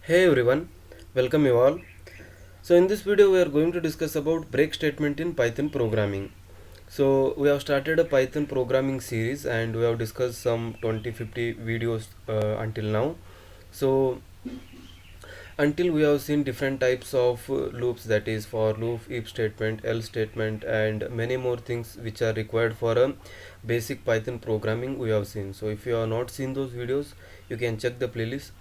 Hey everyone, welcome you all. So in this video we are going to discuss about break statement in Python programming. So we have started a Python programming series and we have discussed some 20-50 videos until now. So until we have seen different types of loops, that is for loop, if statement, else statement, and many more things which are required for a basic Python programming we have seen. So if you have not seen those videos, you can check the playlist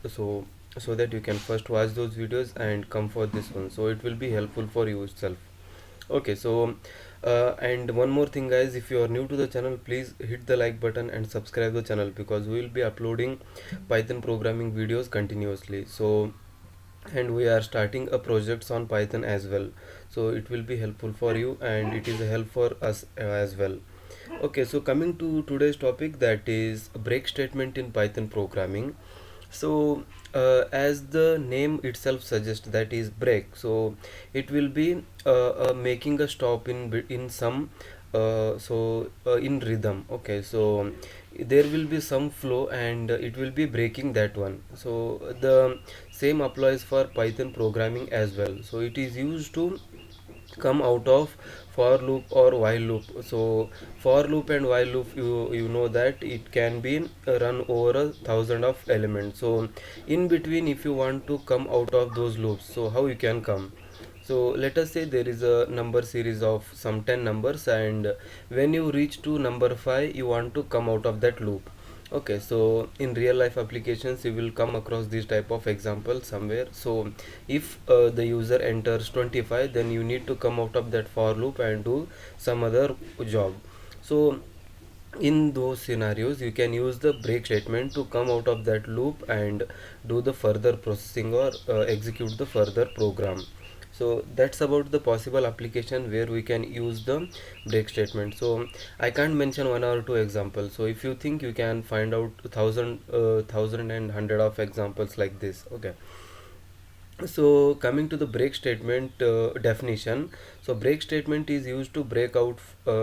so that you can first watch those videos and come for this one, so it will be helpful for you itself. Okay, so and one more thing guys, if you are new to the channel, please hit the like button and subscribe the channel because we will be uploading Python programming videos continuously. So and we are starting a projects on Python as well, so it will be helpful for you and it is a help for us as well. Okay, so coming to today's topic, that is break statement in Python programming. So as the name itself suggests, that is break, so it will be making a stop in some in rhythm. Okay, so there will be some flow and it will be breaking that one. So the same applies for Python programming as well. So it is used to come out of for loop or while loop. So for loop and while loop, you know that it can be run over 1,000 of elements. So in between, if you want to come out of those loops, so how you can come? So let us say there is a number series of some 10 numbers, and when you reach to number 5 you want to come out of that loop. Okay, so in real life applications you will come across this type of example somewhere. So if the user enters 25, then you need to come out of that for loop and do some other job. So in those scenarios you can use the break statement to come out of that loop and do the further processing or execute the further program. So that's about the possible application where we can use the break statement. So I can't mention one or two examples, so if you think, you can find out thousand and hundred of examples like this. Okay, so coming to the break statement definition. So break statement is used to break out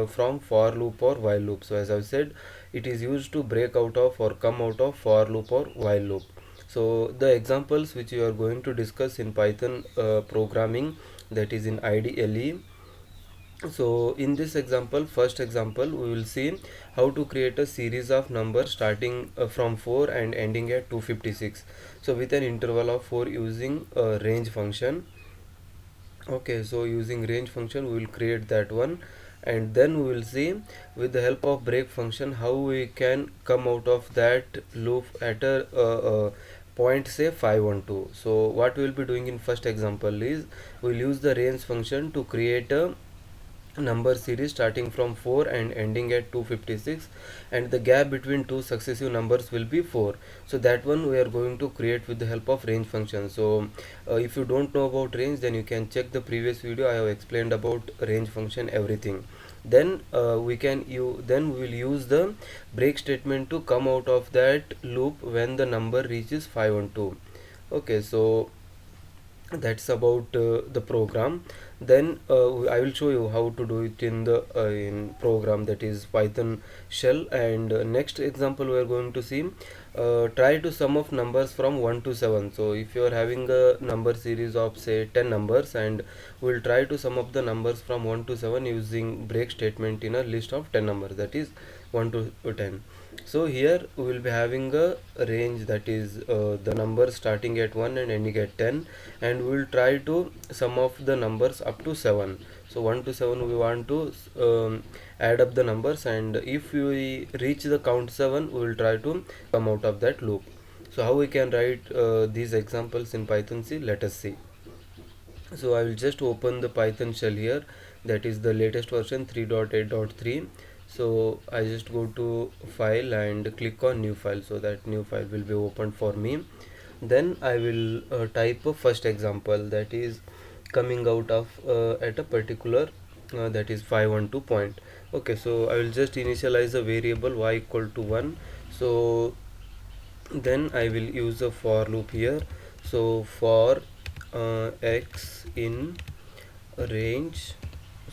from for loop or while loop. So as I said, it is used to break out of or come out of for loop or while loop. So the examples which you are going to discuss in Python programming, that is in IDLE. So in this example, first example, we will see how to create a series of numbers starting from 4 and ending at 256. So with an interval of 4 using a range function. Okay, so using range function we will create that one, and then we will see with the help of break function how we can come out of that loop at a point, say 512. So what we will be doing in first example is we will use the range function to create a number series starting from 4 and ending at 256, and the gap between two successive numbers will be 4. So that one we are going to create with the help of range function. So if you don't know about range, then you can check the previous video. I have explained about range function, everything. Then we will use the break statement to come out of that loop when the number reaches 512. Okay, so that's about the program. Then I will show you how to do it in the in program, that is Python shell. And next example we are going to see, try to sum of numbers from 1 to 7. So if you are having a number series of say 10 numbers, and we will try to sum up the numbers from 1 to 7 using break statement in a list of 10 numbers, that is 1 to 10. So here we will be having a range, that is the numbers starting at 1 and ending at 10, and we will try to sum of the numbers up to 7. So 1 to 7 we want to add up the numbers, and if we reach the count 7, we will try to come out of that loop. So how we can write these examples in Python? See, let us see. So I will just open the Python shell here, that is the latest version 3.8.3. So I just go to file and click on new file, so that new file will be opened for me. Then I will type a first example, that is coming out of at a particular that is 512 point. Okay, so I will just initialize a variable y equal to 1. So then I will use a for loop here. So for x in range,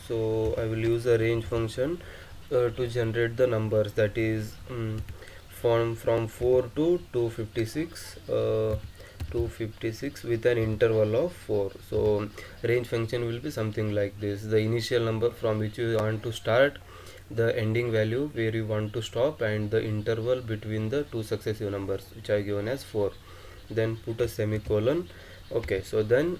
so I will use a range function to generate the numbers, that is from 4 to 256. 256 with an interval of 4. So range function will be something like this: the initial number from which you want to start, the ending value where you want to stop, and the interval between the two successive numbers which are given as 4. Then put a semicolon. Okay, so then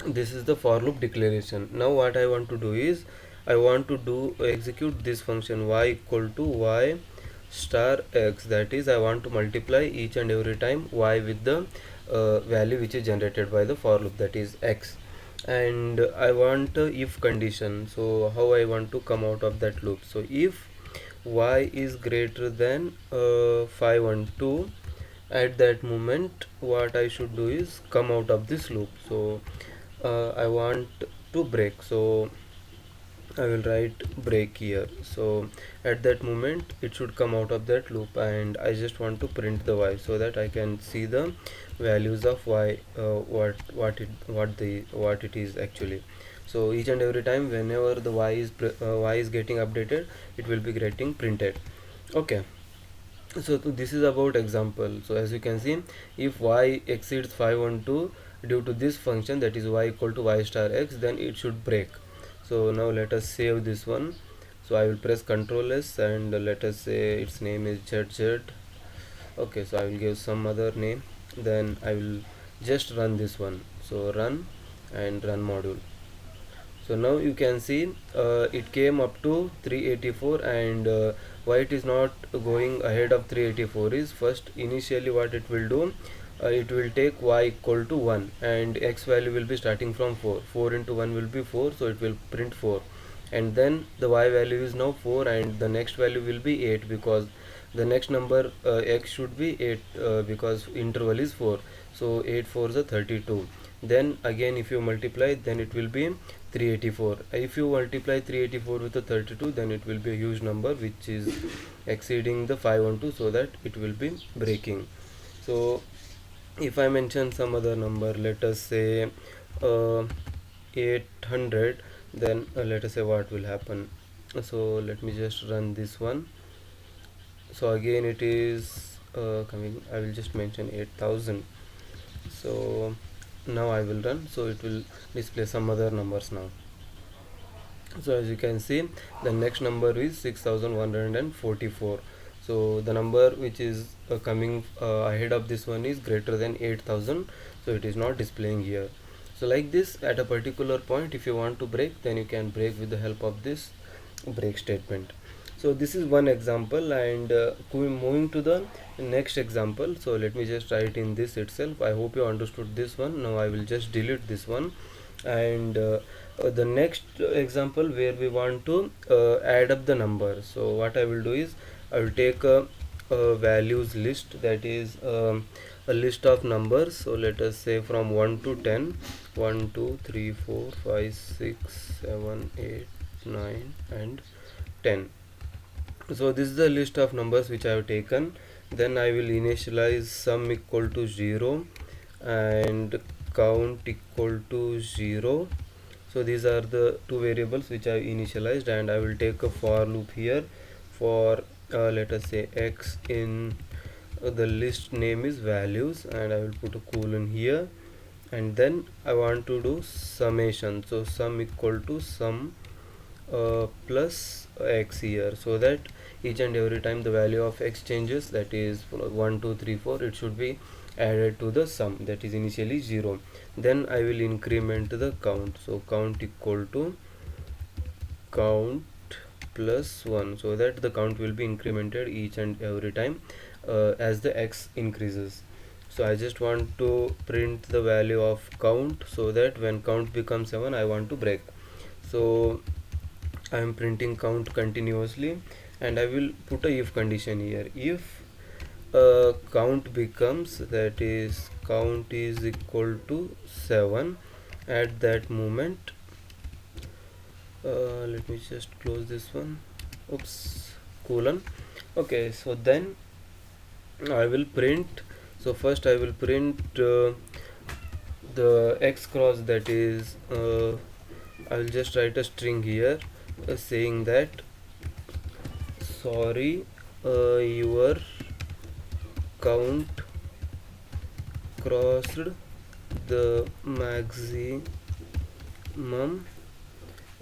this is the for loop declaration. Now what I want to do is I want to do execute this function y equal to y star x, that is I want to multiply each and every time y with the value which is generated by the for loop, that is x. And I want if condition. So how I want to come out of that loop? So if y is greater than 512, at that moment what I should do is come out of this loop. So I want to break, so I will write break here. So at that moment it should come out of that loop, and I just want to print the y so that I can see the values of y, what it is actually. So each and every time whenever the y is getting updated, it will be getting printed. Okay, so this is about example. So as you can see, if y exceeds 512 due to this function, that is y equal to y star x, then it should break. So now let us save this one. So I will press Ctrl S, and let us say its name is ZZ. Okay, so I will give some other name, then I will just run this one. So run and run module. So now you can see it came up to 384, and why it is not going ahead of 384 is, first initially what it will do, it will take y equal to 1 and x value will be starting from 4. 4 into 1 will be 4, so it will print 4, and then the y value is now 4, and the next value will be 8 because the next number x should be 8 because interval is 4. So 8 4 is a 32. Then again if you multiply, then it will be 384. If you multiply 384 with a 32, then it will be a huge number which is exceeding the 512, so that it will be breaking. So if I mention some other number, let us say 800, then let us say what will happen. So let me just run this one. So again it is coming. I will just mention 8000. So now I will run, so it will display some other numbers now. So as you can see, the next number is 6144. So the number which is coming ahead of this one is greater than 8000, so it is not displaying here. So like this, at a particular point, if you want to break, then you can break with the help of this break statement. So this is one example, and moving to the next example. So let me just write in this itself. I hope you understood this one. Now I will just delete this one, and the next example where we want to add up the number. So what I will do is I will take a values list, that is a list of numbers. So let us say from 1 to 10, 1 2 3 4 5 6 7 8 9 and 10. So this is the list of numbers which I have taken. Then I will initialize sum equal to 0 and count equal to 0. So these are the two variables which I have initialized, and I will take a for loop here for let us say x in the list name is values, and I will put a colon here, and then I want to do summation. So sum equal to sum plus x here, so that each and every time the value of x changes, that is 1 2 3 4, it should be added to the sum, that is initially 0. Then I will increment the count. So count equal to count plus 1, so that the count will be incremented each and every time as the x increases. So I just want to print the value of count, so that when count becomes 7, I want to break. So I am printing count continuously, and I will put a if condition here. If count becomes, that is count is equal to 7, at that moment let me just close this one, oops, colon. Okay, so then I will print. So first I will print the x cross, that is I will just write a string here saying that sorry, your count crossed the maximum,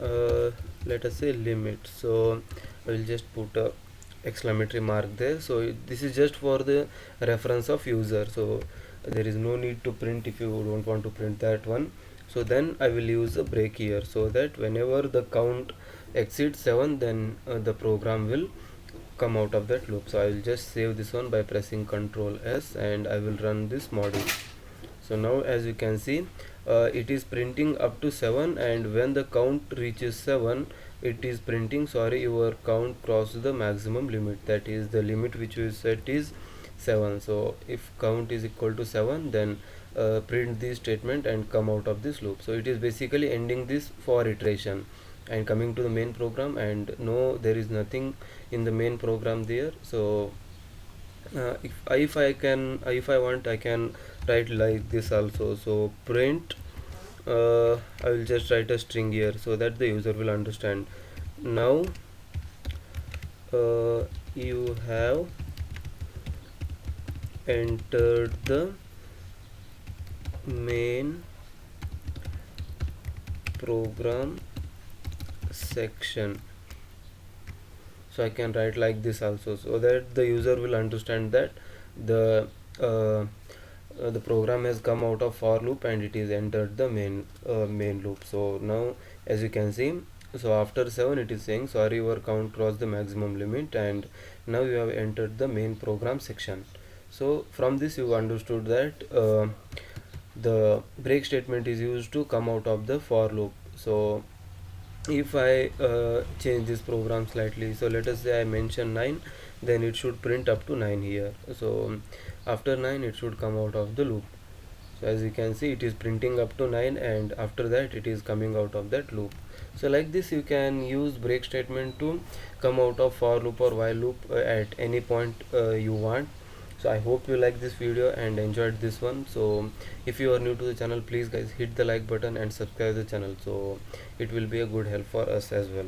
uh, let us say limit. So I will just put a exclamatory mark there. So this is just for the reference of user, so there is no need to print if you don't want to print that one. So then I will use a break here, so that whenever the count exceeds 7, then the program will come out of that loop. So I will just save this one by pressing Ctrl S, and I will run this module. So now as you can see, it is printing up to 7, and when the count reaches 7, it is printing, sorry, your count crossed the maximum limit, that is the limit which we set is 7. So if count is equal to 7, then print this statement and come out of this loop. So it is basically ending this for iteration and coming to the main program, and no, there is nothing in the main program there. So if I want, I can write like this also. So print, I will just write a string here so that the user will understand. Now you have entered the main program section. So I can write like this also, so that the user will understand that the the program has come out of for loop and it is entered the main loop. So now as you can see, so after 7 it is saying, sorry, your count crossed the maximum limit, and now you have entered the main program section. So from this you understood that the break statement is used to come out of the for loop. So if I change this program slightly, so let us say I mention 9, then it should print up to 9 here. So after 9 it should come out of the loop. So as you can see, it is printing up to 9, and after that it is coming out of that loop. So like this you can use break statement to come out of for loop or while loop at any point you want. So I hope you like this video and enjoyed this one. So if you are new to the channel, please guys hit the like button and subscribe the channel, so it will be a good help for us as well.